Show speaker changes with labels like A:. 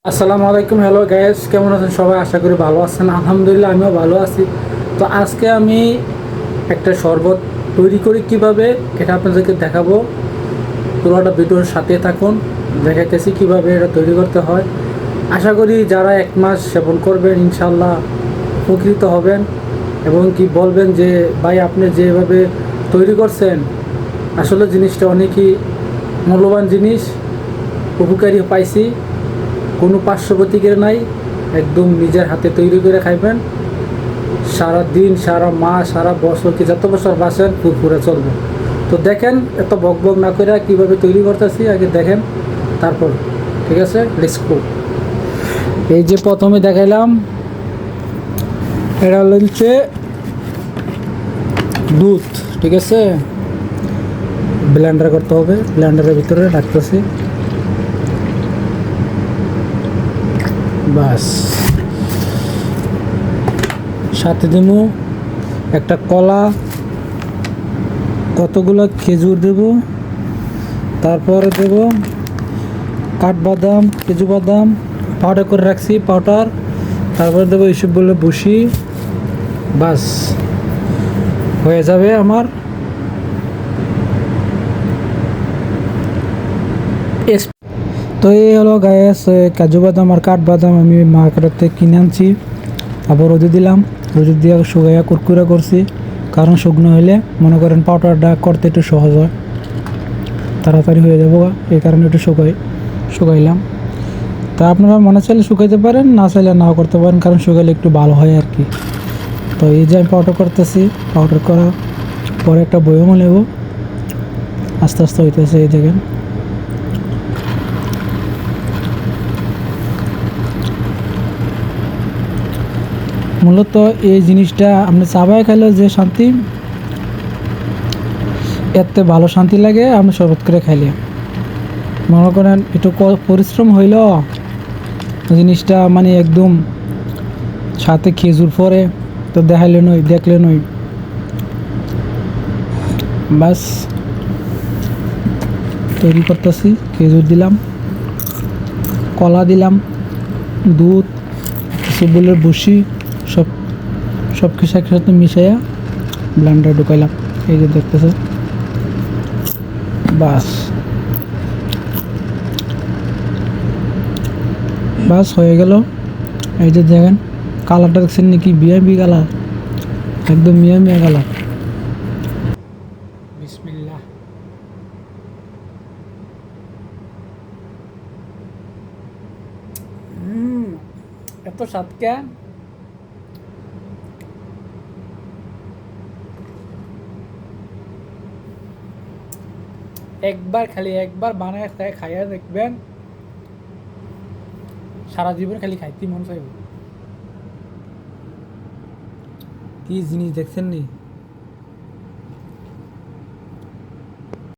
A: আসসালামু আলাইকুম, hello guys, কেমন আছেন সবাই? আশা করি ভালো আছেন। আলহামদুলিল্লাহ, আমিও ভালো আছি। তো আজকে আমি একটা শরবত তৈরি করি কিভাবে, এটা আপনাদেরকে দেখাবো। পুরোটা ভিডিওর সাথে থাকুন, দেখাইতেছি কিভাবে এটা তৈরি করতে হয়। আশা করি যারা 1 মাস সেবন করবেন ইনশাল্লাহ উপকৃত হবেন, এবং কি বলবেন যে ভাই আপনি যেভাবে তৈরি করছেন আসলে জিনিসটা অনেকই মূল্যবান জিনিস, উপকারী পাইছি, কোনো পার্শ্বপ্রতিক্রিয়া নাই, একদম নিজের হাতে তৈরি করে খাইবেন। সারা দিন, সারা মাস, সারা বছর, কি যত বছর বাঁচেন ফুরফুরে চলবে। তো দেখেন, এত বক বক না করে কীভাবে তৈরি করতেছি আগে দেখেন, তারপর ঠিক আছে লেটস গো। এই যে প্রথমে দেখাইলাম, এটা হচ্ছে দুধ, ঠিক আছে। ব্লেন্ডার করতে হবে, ব্লেন্ডারের ভিতরে রাখতেছি, বাস। সাথে দেব একটা কলা, কতগুলো খেজুর দেব, তারপরে দেব কাঠবাদাম, খেজু বাদাম পাউডার করে রাখছি, পাউডার। তারপরে দেবো এইসব বলে বসি, বাস হয়ে যাবে আমার তো এই হলো গায়েস কাজু বাদাম আর কাঠবাদাম আমি মার্কেটের থেকে কিনে আনছি। তারপর রোদে দিলাম, রোদে দিয়ে শুকাইয়া কুরকুরা করছি, কারণ শুকনো হলে মনে করেন পাউডারটা করতে একটু সহজ হয়, তাড়াতাড়ি হয়ে যাবো, এই কারণে একটু শুকাইলাম। তা আপনারা মনে চাইলে শুকাইতে পারেন, না চাইলে নাও করতে পারেন, কারণ শুকাইলে একটু ভালো হয় আর কি। তো এই যে আমি পাউডার করতেছি, পাউডার করা পরে একটা বয়মও নেব, আস্তে আস্তে হইতেছে, এই দেখেন। মূলত এই জিনিসটা আপনি চাবায় খাইলে যে শান্তি, এতে ভালো শান্তি লাগে আপনি শরবত করে খাইলে। মনে করেন একটু পরিশ্রম হইল জিনিসটা, মানে একদম সাথে খেজুর পরে তো দেখাইলে নই, দেখলে নই, বাস তৈরি করতেছি। খেজুর দিলাম, কলা দিলাম, দুধ, সবগুলোর বসি, সব সব কিছু একসাথে মিশাইয়া ব্লেন্ডারে ঢুকাইলাম, এই যে দেখতেছে, বাস বাস হয়ে গেল। এই যে দেখেন কালারটা দেখছেন নাকি, বিয়াবি কালার, একদম মিয়া মিয়া কালার। বিসমিল্লাহ। এত স্বাদ কে! একবার বানায় খাইয়া দেখবেন, সারা জীবন খালি খাইতে মন চাইব। কি জিনিস দেখছেন নি?